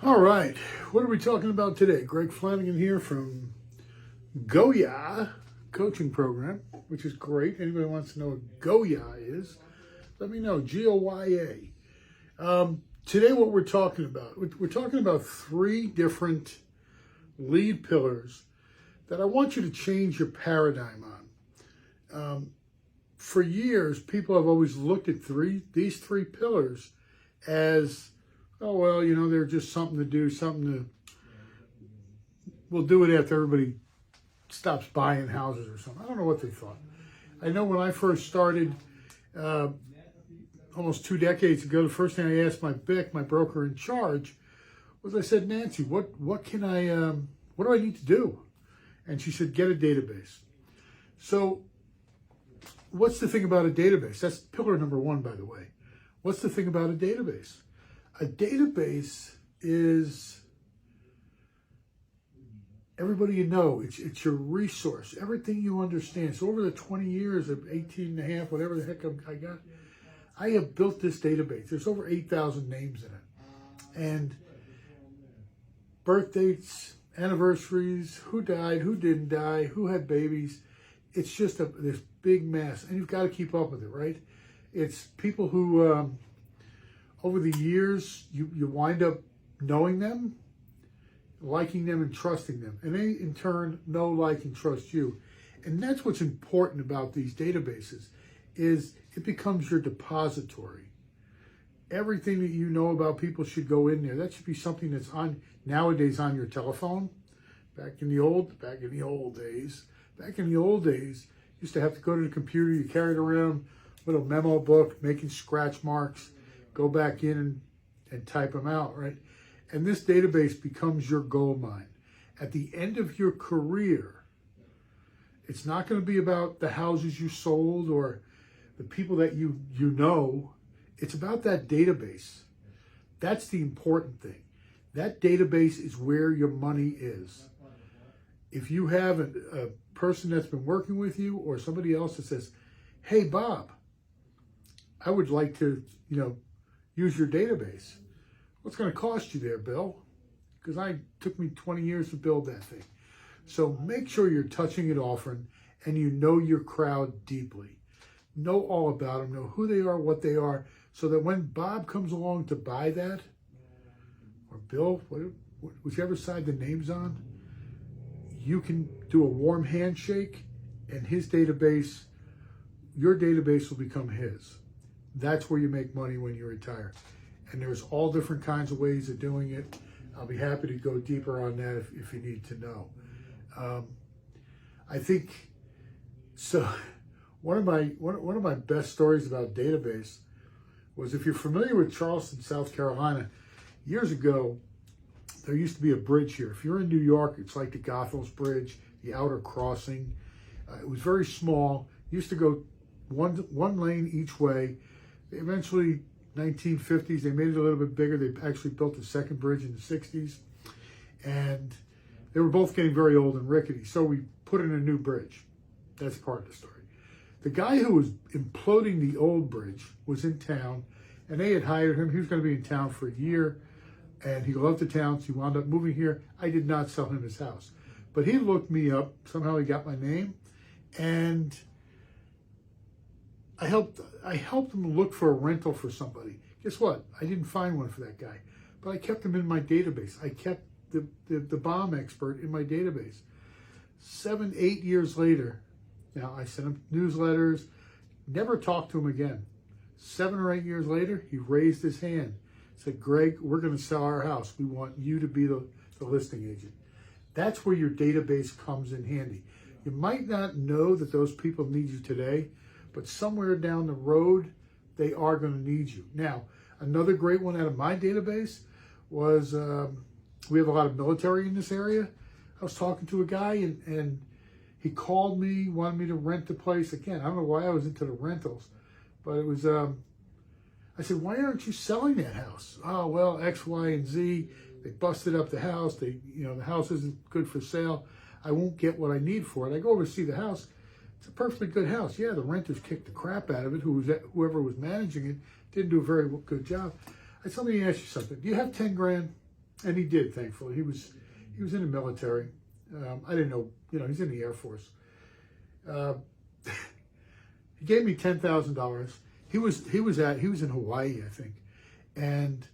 All right, what are we talking about today? Greg Flanagan here from Goya coaching program, which is great. Anybody wants to know what Goya is, let me know, Goya. Today what we're talking about three different lead pillars that I want you to change your paradigm on. For years, people have always looked at these three pillars as, oh, well, they're just something to do, we'll do it after everybody stops buying houses or something. I don't know what they thought. I know when I first started almost 2 decades ago, the first thing I asked my BIC, my broker in charge, was I said, Nancy, what do I need to do? And she said, get a database. So what's the thing about a database? That's pillar number 1, by the way. What's the thing about a database? A database is everybody you know. It's your resource, everything you understand. So over the 20 years of 18 and a half, whatever the heck I got, I have built this database. There's over 8,000 names in it. And birth dates, anniversaries, who died, who didn't die, who had babies. It's just this big mess. And you've got to keep up with it, right? It's people who, over the years, you wind up knowing them, liking them, and trusting them. And they, in turn, know, like, and trust you. And that's what's important about these databases, is it becomes your depository. Everything that you know about people should go in there. That should be something that's nowadays on your telephone. Back in the old days, you used to have to go to the computer. You carried around a little memo book, making scratch marks, go back in and type them out, right? And this database becomes your gold mine. At the end of your career, it's not going to be about the houses you sold or the people that you know. It's about that database. That's the important thing. That database is where your money is. If you have a person that's been working with you or somebody else that says, hey, Bob, I would like to, use your database. What's going to cost you there, Bill? Because it took me 20 years to build that thing. So make sure you're touching it often and you know your crowd deeply. Know all about them, know who they are, what they are, so that when Bob comes along to buy that, or Bill, whichever side the name's on, you can do a warm handshake and his database, your database will become his. That's where you make money when you retire. And there's all different kinds of ways of doing it. I'll be happy to go deeper on that if you need to know. I think, so one of my best stories about database was, if you're familiar with Charleston, South Carolina, years ago, there used to be a bridge here. If you're in New York, it's like the Goethals Bridge, the outer crossing. It was very small. Used to go one lane each way. Eventually, 1950s, they made it a little bit bigger. They actually built a second bridge in the 60s. And they were both getting very old and rickety. So we put in a new bridge. That's part of the story. The guy who was imploding the old bridge was in town, and they had hired him. He was going to be in town for a year, and he loved the town, so he wound up moving here. I did not sell him his house. But he looked me up. Somehow he got my name, and I helped him look for a rental for somebody. Guess what? I didn't find one for that guy, but I kept him in my database. I kept the bomb expert in my database. 7, 8 years later, now I sent him newsletters, never talked to him again. 7 or 8 years later, he raised his hand, said, Greg, we're going to sell our house. We want you to be the listing agent. That's where your database comes in handy. You might not know that those people need you today, but somewhere down the road, they are going to need you. Now, another great one out of my database was, we have a lot of military in this area. I was talking to a guy and he called me, wanted me to rent the place. Again, I don't know why I was into the rentals, but it was, I said, why aren't you selling that house? Oh, well, X, Y, and Z. They busted up the house. The house isn't good for sale. I won't get what I need for it. I go over to see the house. It's a perfectly good house. Yeah, the renters kicked the crap out of it. Whoever was managing it didn't do a very good job. I said, let me ask you something. Do you have 10 grand? And he did, thankfully. He was in the military. I didn't know, he's in the Air Force. He gave me $10,000. He was in Hawaii, I think, and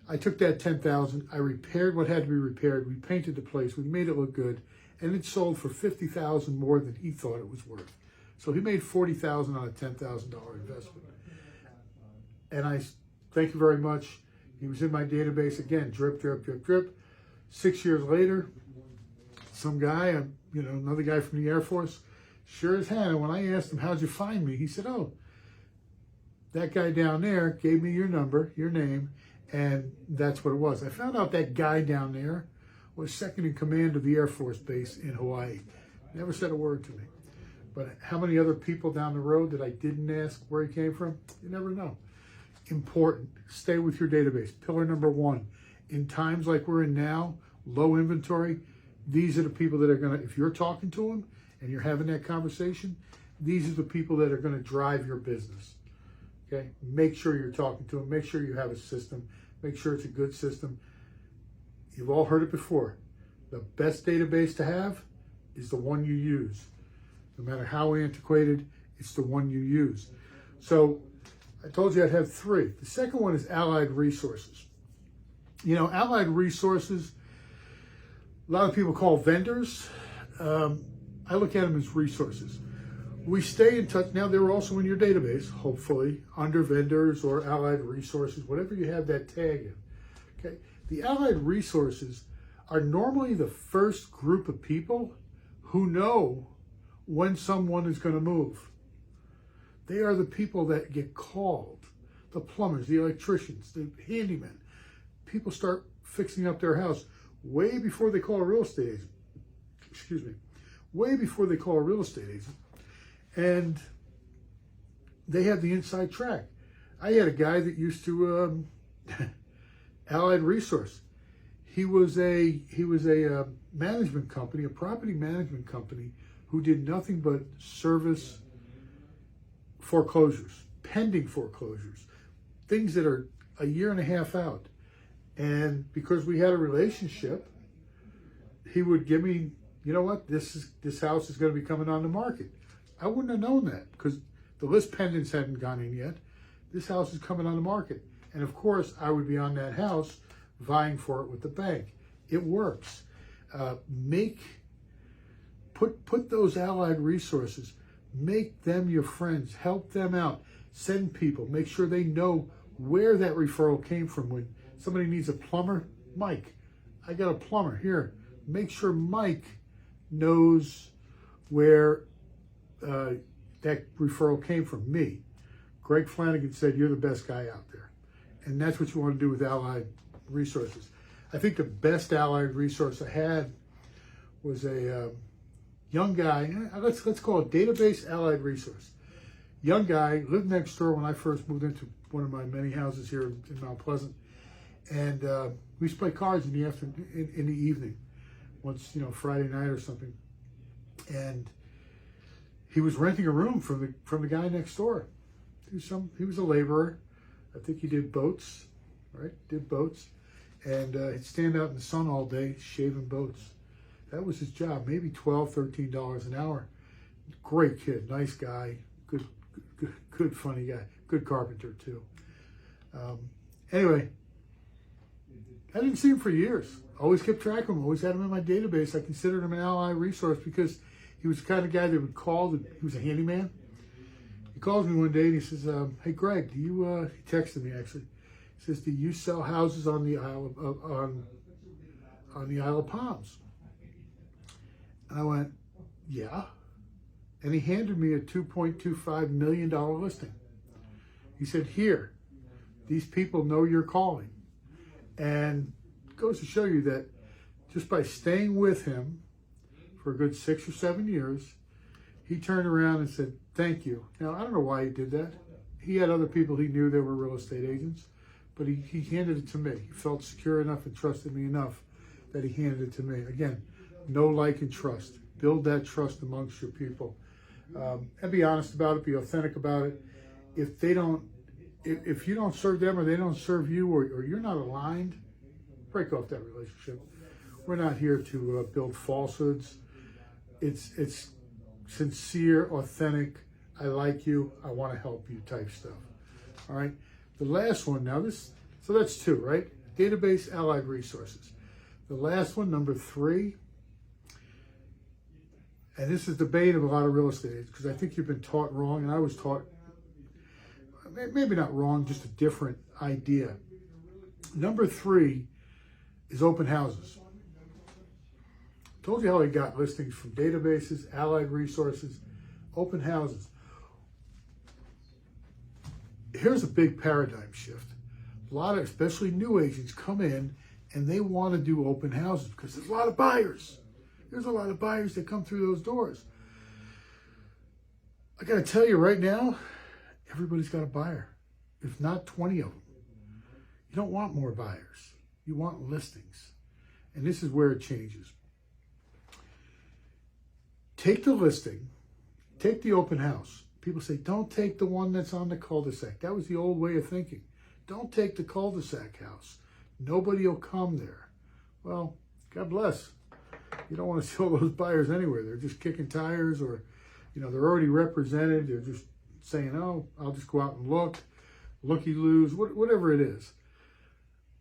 I took that $10,000. I repaired what had to be repaired. We painted the place. We made it look good, and it sold for $50,000 more than he thought it was worth. So he made $40,000 on a $10,000 investment. And I thank you very much. He was in my database again. Drip, drip, drip, drip. 6 years later, some guy, another guy from the Air Force, sure as hell. When I asked him, "How'd you find me?" He said, "Oh, that guy down there gave me your number, your name, and that's what it was." I found out that guy down there was second in command of the Air Force base in Hawaii. Never said a word to me. But how many other people down the road that I didn't ask where he came from? You never know. Important. Stay with your database. Pillar number one. In times like we're in now, low inventory, these are the people that are going to, if you're talking to them and you're having that conversation, these are the people that are going to drive your business. Okay? Make sure you're talking to them. Make sure you have a system. Make sure it's a good system. You've all heard it before. The best database to have is the one you use. No matter how antiquated, it's the one you use. So I told you I'd have three. The second one is Allied Resources. Allied Resources, a lot of people call vendors. I look at them as resources. We stay in touch. Now, they're also in your database, hopefully, under vendors or Allied Resources, whatever you have that tag in. Okay. The Allied Resources are normally the first group of people who know when someone is going to move. They are the people that get called. The plumbers, the electricians, the handymen. People start fixing up their house way before they call a real estate agent. Excuse me. Way before they call a real estate agent. And they have the inside track. I had a guy that used to Allied Resource. He was a management company, a property management company, who did nothing but service foreclosures, pending foreclosures, things that are a year and a half out. And because we had a relationship, he would give me, you know what, this house is going to be coming on the market. I wouldn't have known that because the list pendants hadn't gone in yet. This house is coming on the market. And of course, I would be on that house vying for it with the bank. It works. Put those Allied Resources, make them your friends, help them out, send people, make sure they know where that referral came from. When somebody needs a plumber, Mike, I got a plumber here. Make sure Mike knows where that referral came from. Me. Greg Flanagan said, "You're the best guy out there." And that's what you want to do with Allied Resources. I think the best Allied Resource I had was a young guy. Let's call it Database Allied Resource. Young guy, lived next door when I first moved into one of my many houses here in Mount Pleasant. And we used to play cards in the afternoon, in the evening, once, Friday night or something. And he was renting a room from the guy next door. He was a laborer. I think he did boats, right? Did boats. And he'd stand out in the sun all day shaving boats. That was his job, maybe $12, $13 an hour. Great kid, nice guy, good funny guy, good carpenter too. Anyway, I didn't see him for years. Always kept track of him, always had him in my database. I considered him an Allied Resource because he was the kind of guy that would call, he was a handyman. He calls me one day and he says, "Hey Greg, he texted me actually. He says, "Do you sell houses on the Isle of Palms?" And I went, "Yeah." And he handed me a $2.25 million listing. He said, "Here, these people know you're calling." And it goes to show you that just by staying with him for a good 6 or 7 years, he turned around and said, "Thank you." Now, I don't know why he did that. He had other people he knew that were real estate agents, but he handed it to me. He felt secure enough and trusted me enough that he handed it to me. Again, know, like, and trust. Build that trust amongst your people. And be honest about it, be authentic about it. If you don't serve them or they don't serve you or you're not aligned, break off that relationship. We're not here to build falsehoods. It's sincere, authentic. I like you. I want to help you type stuff. All right. The last one now, so that's 2, right? Database, allied resources. The last one, number 3, and this is debated of a lot of real estate agents because I think you've been taught wrong, and I was taught, maybe not wrong, just a different idea. Number 3 is open houses. Told you how I got listings from databases, allied resources, open houses. Here's a big paradigm shift. A lot of, especially new agents, come in and they want to do open houses because there's a lot of buyers. There's a lot of buyers that come through those doors. I got to tell you right now, everybody's got a buyer, if not 20 of them. You don't want more buyers. You want listings. And this is where it changes. Take the listing, take the open house. People say, don't take the one that's on the cul-de-sac. That was the old way of thinking. Don't take the cul-de-sac house. Nobody will come there. Well, God bless. You don't want to see all those buyers anywhere. They're just kicking tires, or, they're already represented. They're just saying, oh, I'll just go out and look, looky-loos, whatever it is.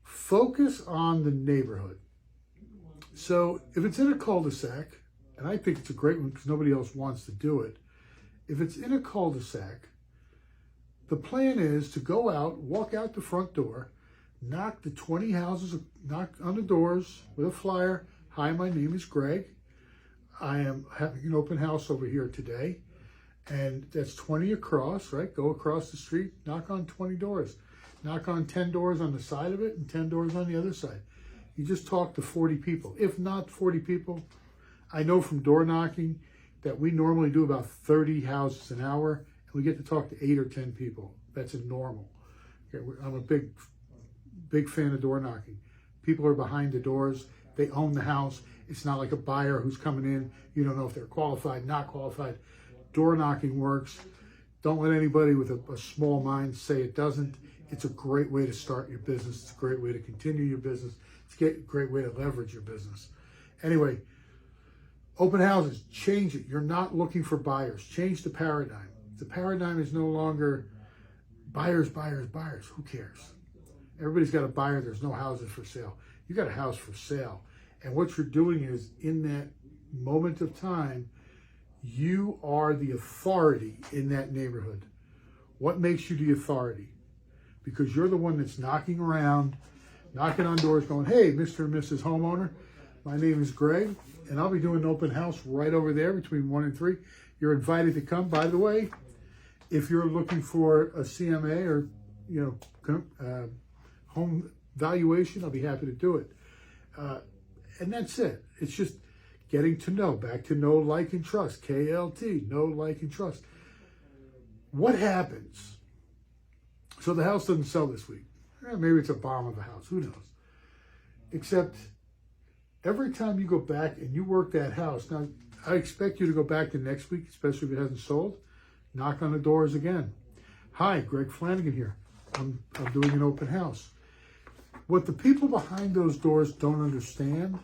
Focus on the neighborhood. So if it's in a cul-de-sac, and I think it's a great one because nobody else wants to do it. If it's in a cul-de-sac, the plan is to go out, walk out the front door, knock the 20 houses, knock on the doors with a flyer. Hi, my name is Greg. I am having an open house over here today. And that's 20 across, right? Go across the street, knock on 20 doors. Knock on 10 doors on the side of it and 10 doors on the other side. You just talk to 40 people. If not 40 people, I know from door knocking that we normally do about 30 houses an hour, and we get to talk to 8 or 10 people. That's a normal. Okay, I'm a big fan of door knocking. People are behind the doors. They own the house. It's not like a buyer who's coming in. You don't know if they're qualified, not qualified. Door knocking works. Don't let anybody with a small mind say it doesn't. It's a great way to start your business. It's a great way to continue your business. It's a great way to leverage your business. Anyway, open houses, change it. You're not looking for buyers. Change the paradigm. The paradigm is no longer buyers, buyers, buyers. Who cares? Everybody's got a buyer. There's no houses for sale. You got a house for sale. And what you're doing is, in that moment of time, you are the authority in that neighborhood. What makes you the authority? Because you're the one that's knocking around, knocking on doors, going, hey, Mr. and Mrs. Homeowner, my name is Greg, and I'll be doing an open house right over there between 1 and 3. You're invited to come. By the way, if you're looking for a CMA or home valuation, I'll be happy to do it. And that's it. It's just getting to know. Back to know, like, and trust. KLT, know, like, and trust. What happens? So the house doesn't sell this week. Maybe it's a bomb of a house. Who knows? Except every time you go back and you work that house, now I expect you to go back the next week, especially if it hasn't sold, knock on the doors again. Hi, Greg Flanagan here. I'm doing an open house. What the people behind those doors don't understand,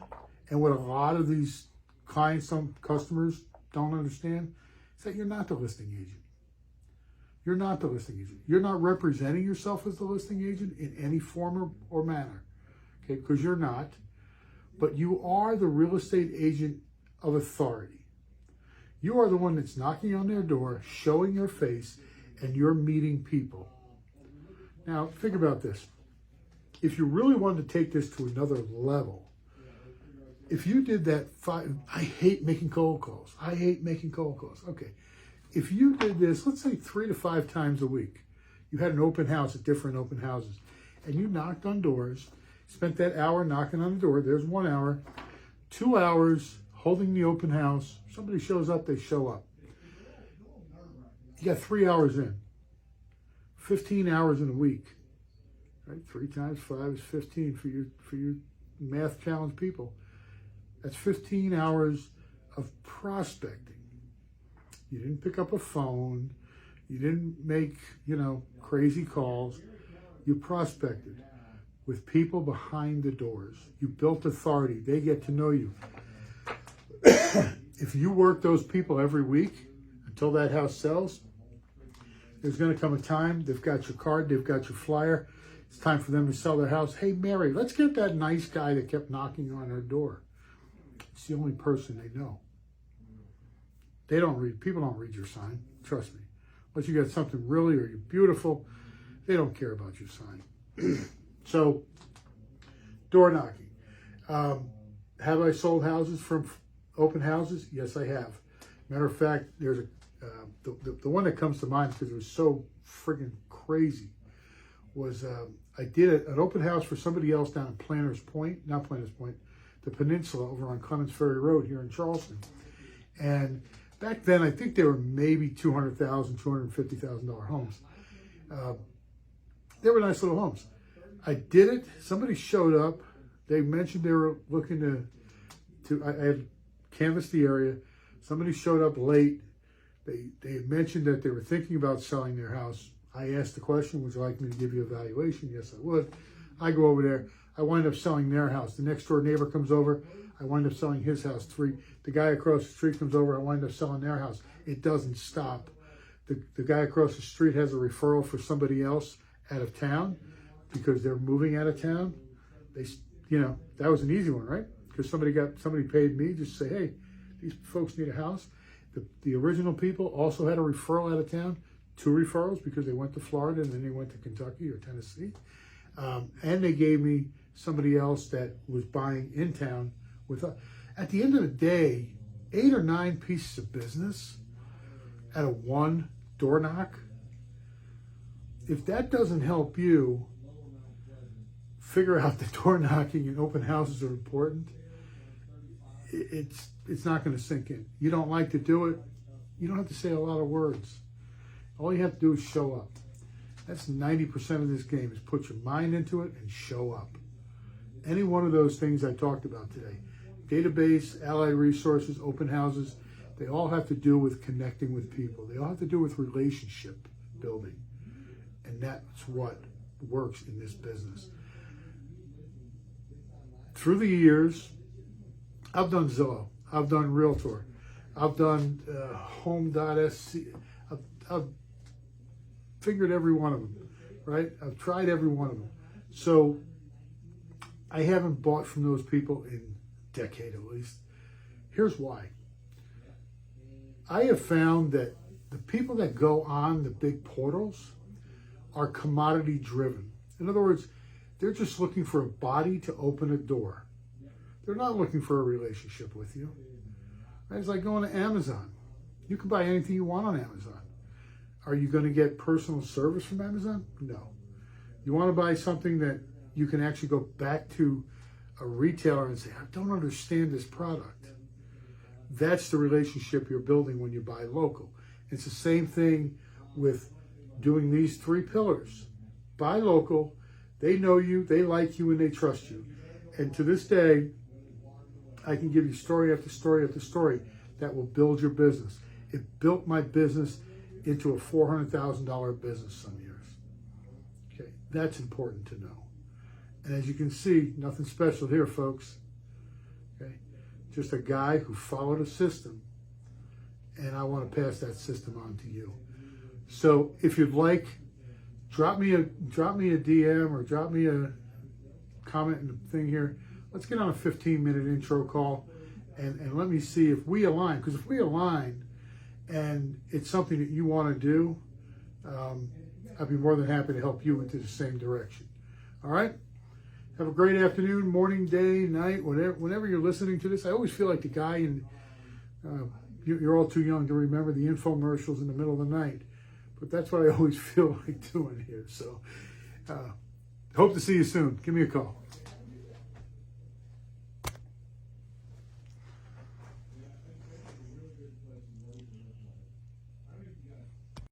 and what a lot of these clients, some customers don't understand, is that you're not the listing agent. You're not the listing agent. You're not representing yourself as the listing agent in any form or manner, okay? Because you're not. But you are the real estate agent of authority. You are the one that's knocking on their door, showing your face, and you're meeting people. Now, think about this. If you really wanted to take this to another level, if you did that, I hate making cold calls. I hate making cold calls. Okay. If you did this, let's say 3 to 5 times a week, you had an open house at different open houses, and you knocked on doors, spent that hour knocking on the door, there's 1 hour, 2 hours holding the open house, somebody shows up, they show up. You got 3 hours in, 15 hours in a week, right? 3 times 5 is 15 for your math challenged people. That's 15 hours of prospecting. You didn't pick up a phone. You didn't make, crazy calls. You prospected. with people behind the doors. You built authority. They get to know you. If you work those people every week until that house sells, there's going to come a time they've got your card, they've got your flyer. It's time for them to sell their house. Hey, Mary, let's get that nice guy that kept knocking on her door. It's the only person they know. People don't read your sign. Trust me. Unless you got something really, or you're beautiful, they don't care about your sign. So, door knocking. Have I sold houses from open houses? Yes, I have. Matter of fact, there's the one that comes to mind because it was so friggin' crazy was I did an open house for somebody else down in the Peninsula over on Clements Ferry Road here in Charleston. And back then, I think they were maybe $200,000, $250,000 homes. They were nice little homes. I did it. Somebody showed up. They mentioned they were looking I had canvassed the area. Somebody showed up late. They had mentioned that they were thinking about selling their house. I asked the question, would you like me to give you a valuation? Yes, I would. I go over there. I wind up selling their house. The next door neighbor comes over. I wind up selling his house. The guy across the street comes over. I wind up selling their house. It doesn't stop. The guy across the street has a referral for somebody else out of town because they're moving out of town. That was an easy one, right? Because somebody paid me just to say, hey, these folks need a house. The original people also had a referral out of town, 2 referrals because they went to Florida and then they went to Kentucky or Tennessee. And they gave me somebody else that was buying in town with us. At the end of the day, 8 or 9 pieces of business at a 1 door knock, if that doesn't help you figure out that door knocking and open houses are important, it's not going to sink in. You don't like to do it, you don't have to say a lot of words. All you have to do is show up. That's 90% of this game, is put your mind into it and show up. Any one of those things I talked about today, database, allied resources, open houses, they all have to do with connecting with people. They all have to do with relationship building. And that's what works in this business. Through the years, I've done Zillow, I've done Realtor, I've done Home.sc, I've figured every one of them, right? I've tried every one of them. So I haven't bought from those people in a decade at least. Here's why. I have found that the people that go on the big portals are commodity driven. In other words, they're just looking for a body to open a door. They're not looking for a relationship with you. Right? It's like going to Amazon. You can buy anything you want on Amazon. Are you going to get personal service from Amazon? No. You want to buy something that you can actually go back to a retailer and say, I don't understand this product. That's the relationship you're building when you buy local. It's the same thing with doing these 3 pillars. Buy local, they know you, they like you, and they trust you. And to this day, I can give you story after story after story that will build your business. It built my business into a $400,000 business some years. Okay, that's important to know. And as you can see, nothing special here, folks. Okay, just a guy who followed a system, and I want to pass that system on to you. So if you'd like, drop me a DM or drop me a comment in the thing here. Let's get on a 15-minute intro call and let me see if we align. Because if we align and it's something that you want to do, I'd be more than happy to help you into the same direction. All right? Have a great afternoon, morning, day, night, whenever you're listening to this. I always feel like the guy in, you're all too young to remember the infomercials in the middle of the night. But that's what I always feel like doing here. So hope to see you soon. Give me a call.